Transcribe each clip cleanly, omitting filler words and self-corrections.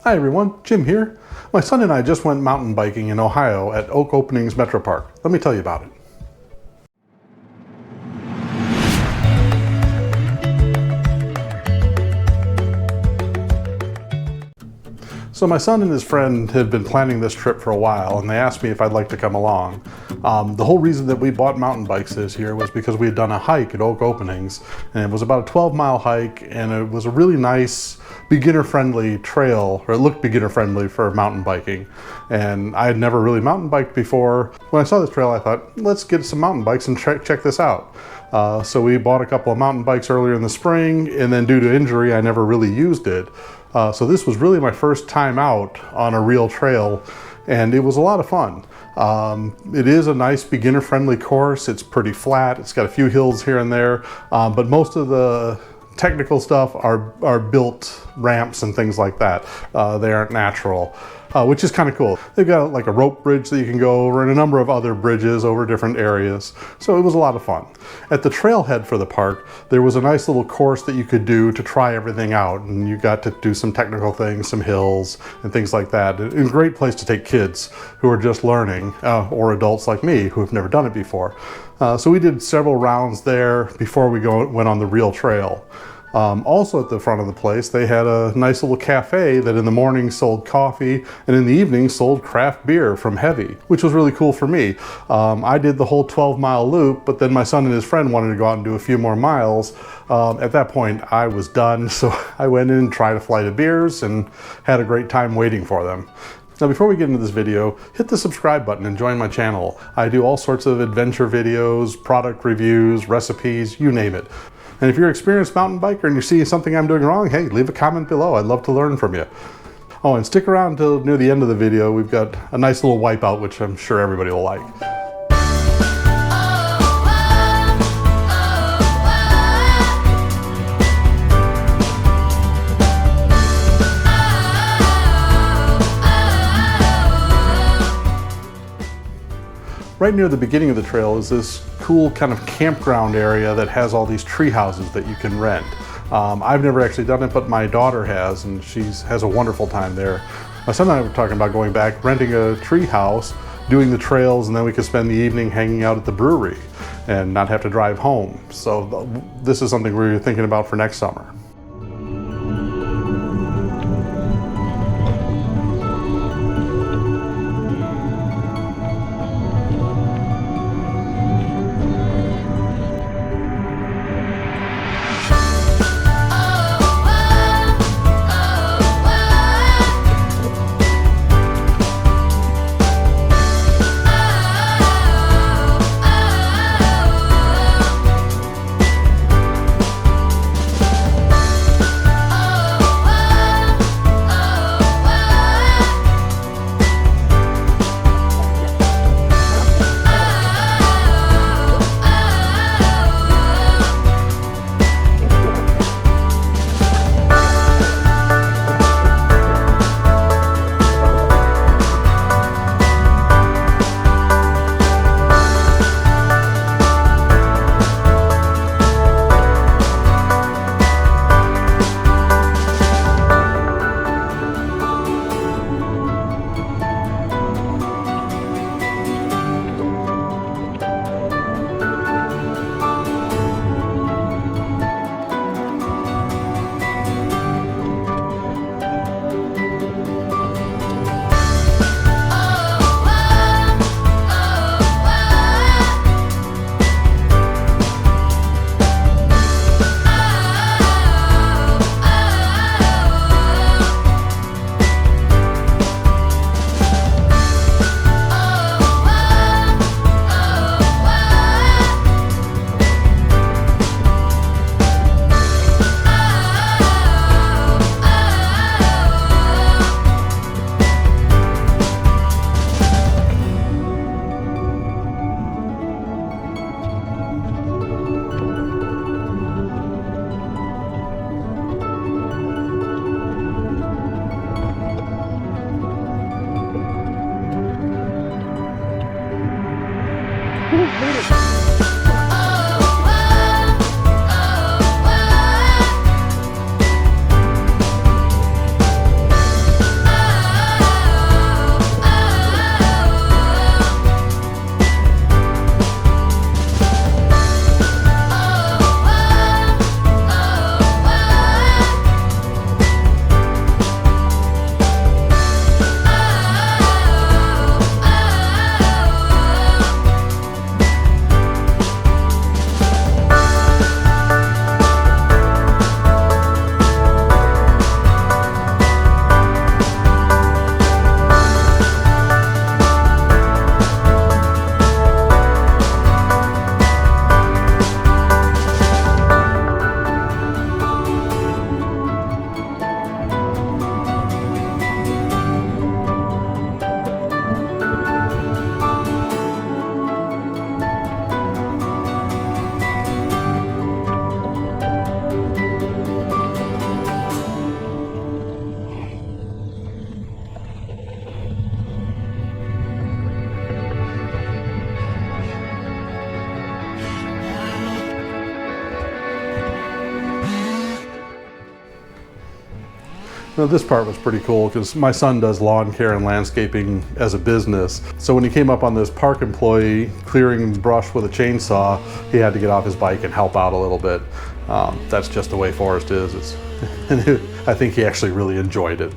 Hi everyone, Jim here. My son and I just went mountain biking in Ohio at Oak Opening's Metropark. Let me tell you about it. So my son and his friend had been planning this trip for a while, and they asked me if I'd like to come along. The whole reason that we bought mountain bikes this year was because we had done a hike at Oak Openings, and it was about a 12-mile hike, and it was a really nice beginner-friendly trail, or it looked beginner-friendly for mountain biking. And I had never really mountain biked before. When I saw this trail, I thought, let's get some mountain bikes and check this out. So we bought a couple of mountain bikes earlier in the spring, and then due to injury, I never really used it. So this was really my first time out on a real trail, and it was a lot of fun. It is a nice beginner-friendly course. It's pretty flat. It's got a few hills here and there, but most of the technical stuff are built ramps and things like that. They aren't natural, which is kind of cool. They've got like a rope bridge that you can go over and a number of other bridges over different areas. So it was a lot of fun. At the trailhead for the park, there was a nice little course that you could do to try everything out. And you got to do some technical things, some hills and things like that. And a great place to take kids who are just learning, or adults like me who have never done it before. So we did several rounds there before we went on the real trail. Also at the front of the place, they had a nice little cafe that in the morning sold coffee and in the evening sold craft beer from HEAVY, which was really cool for me. I did the whole 12-mile loop, but then my son and his friend wanted to go out and do a few more miles. At that point, I was done, so I went in and tried a flight of beers and had a great time waiting for them. Now before we get into this video, hit the subscribe button and join my channel. I do all sorts of adventure videos, product reviews, recipes, you name it. And if you're an experienced mountain biker and you see something I'm doing wrong, hey, leave a comment below. I'd love to learn from you. Oh, and stick around until near the end of the video. We've got a nice little wipeout, which I'm sure everybody will like. Right near the beginning of the trail is this cool kind of campground area that has all these tree houses that you can rent. I've never actually done it, but my daughter has, and she has a wonderful time there. My son and I were talking about going back, renting a tree house, doing the trails, and then we could spend the evening hanging out at the brewery and not have to drive home. So this is something we're thinking about for next summer. Now, this part was pretty cool because my son does lawn care and landscaping as a business. So when he came up on this park employee clearing brush with a chainsaw, he had to get off his bike and help out a little bit. That's just the way Forrest is. I think he actually really enjoyed it.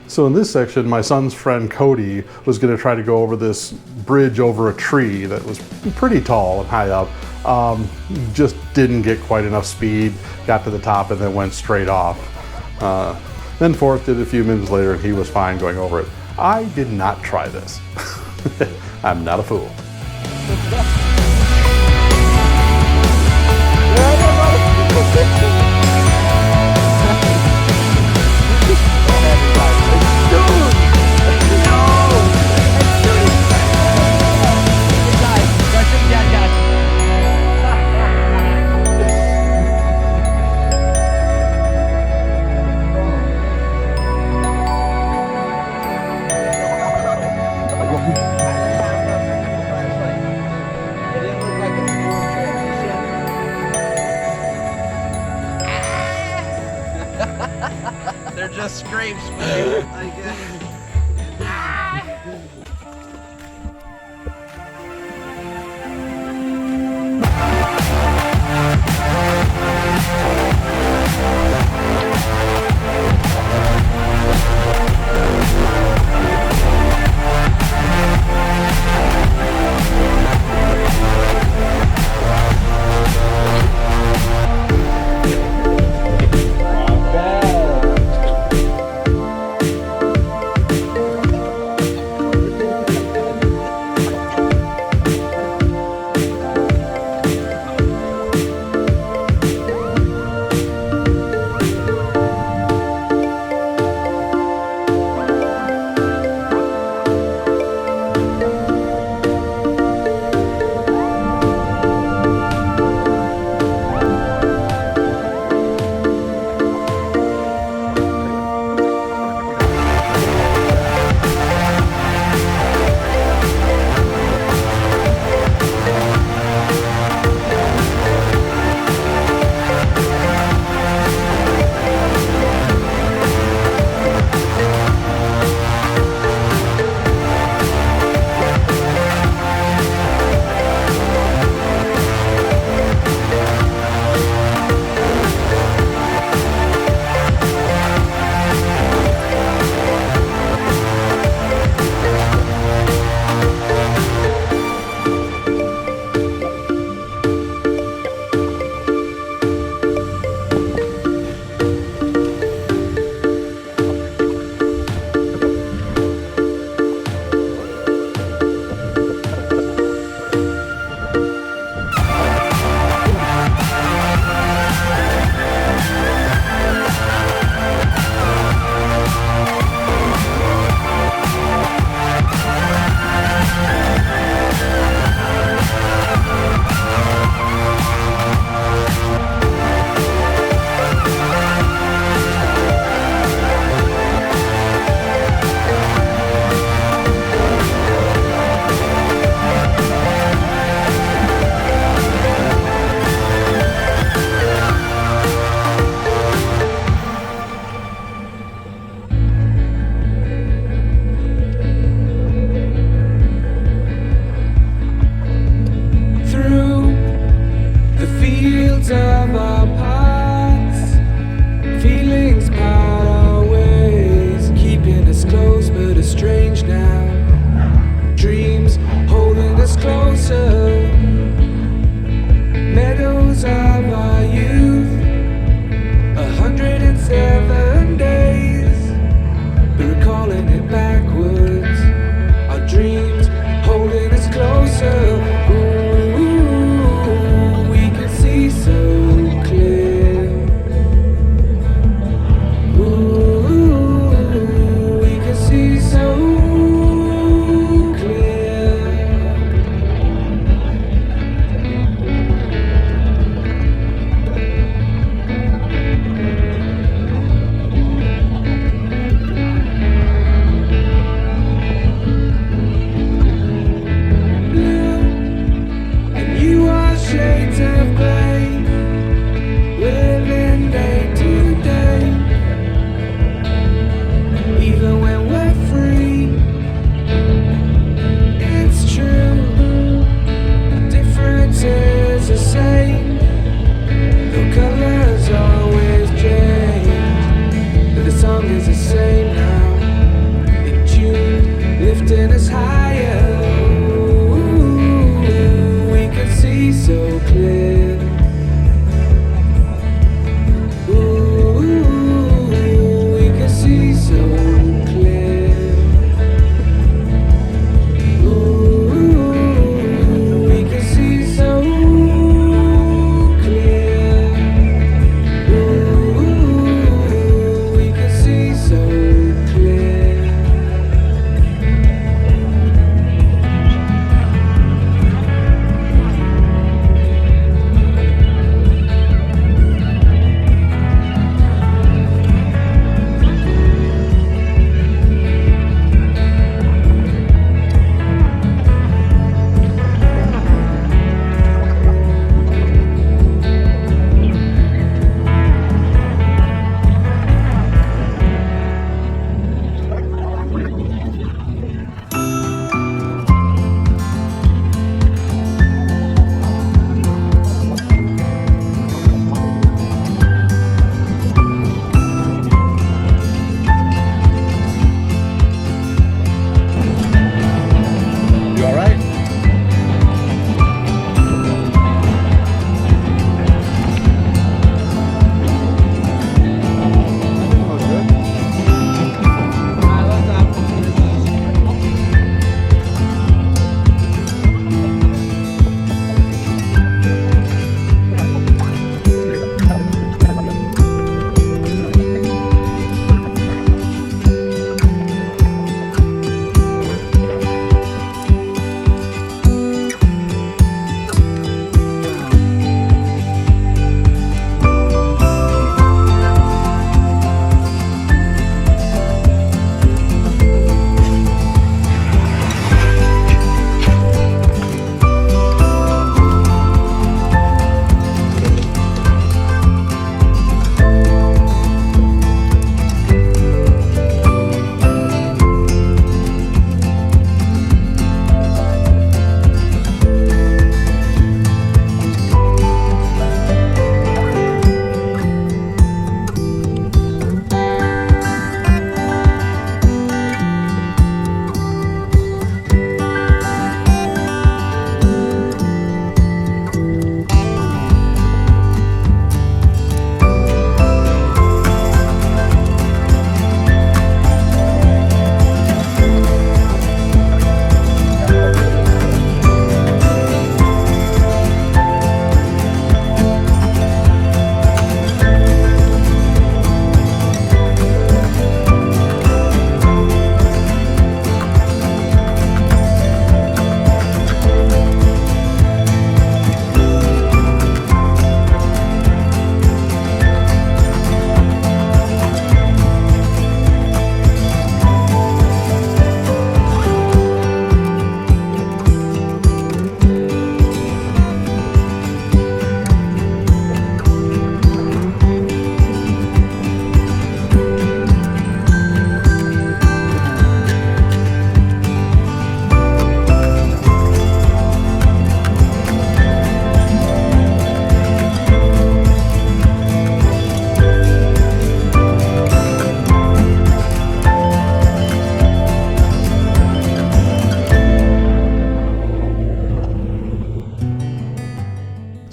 So in this section, my son's friend Cody was going to try to go over this bridge over a tree that was pretty tall and high up. Just didn't get quite enough speed, got to the top and then went straight off. Then Forrest did a few minutes later and he was fine going over it. I did not try this. I'm not a fool. They're just scrapes, man. I guess.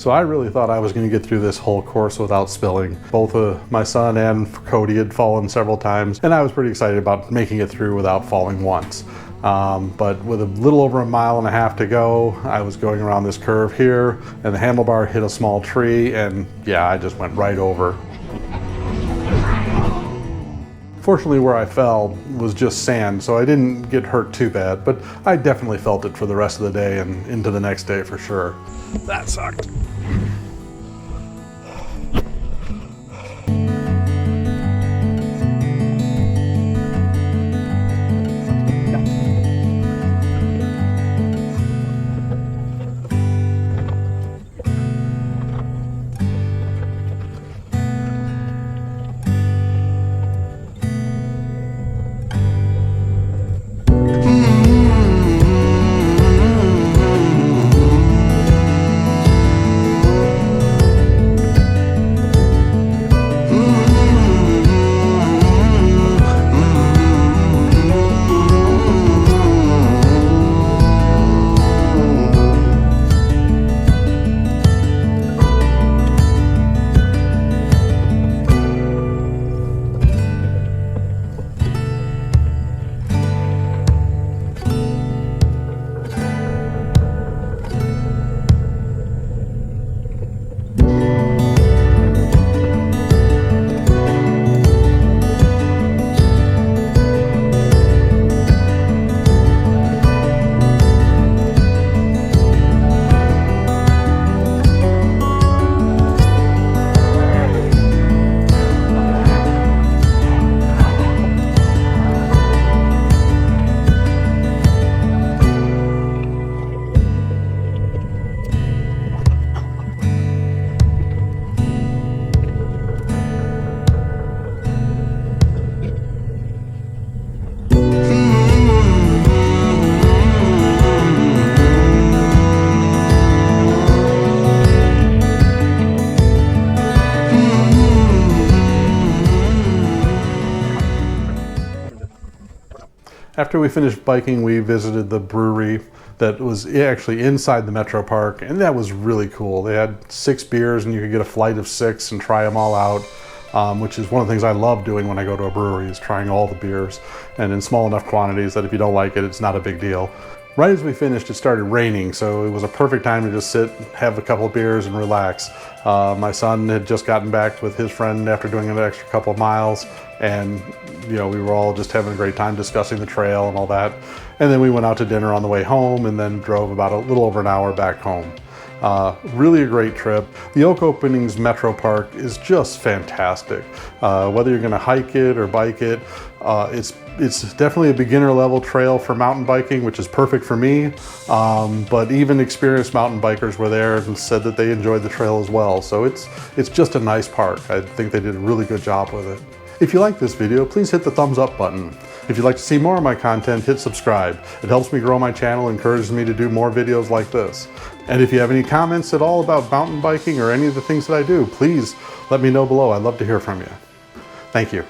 So I really thought I was going to get through this whole course without spilling. Both my son and Cody had fallen several times, and I was pretty excited about making it through without falling once. But with a little over 1.5 miles to go, I was going around this curve here, and the handlebar hit a small tree, and yeah, I just went right over. Fortunately, where I fell was just sand, so I didn't get hurt too bad, but I definitely felt it for the rest of the day and into the next day for sure. That sucked. After we finished biking, we visited the brewery that was actually inside the Metropark, and that was really cool. They had 6 beers, and you could get a flight of 6 and try them all out, which is one of the things I love doing when I go to a brewery, is trying all the beers, and in small enough quantities that if you don't like it, it's not a big deal. Right as we finished, it started raining, so it was a perfect time to just sit, have a couple of beers, and relax. My son had just gotten back with his friend after doing an extra couple of miles, and we were all just having a great time discussing the trail and all that. And then we went out to dinner on the way home, and then drove about a little over an hour back home. Really a great trip. The Oak Openings Metropark is just fantastic. Whether you're going to hike it or bike it, it's definitely a beginner level trail for mountain biking, which is perfect for me. But even experienced mountain bikers were there and said that they enjoyed the trail as well. So it's just a nice park. I think they did a really good job with it. If you like this video, please hit the thumbs up button. If you'd like to see more of my content, hit subscribe. It helps me grow my channel, encourages me to do more videos like this. And if you have any comments at all about mountain biking or any of the things that I do, please let me know below. I'd love to hear from you. Thank you.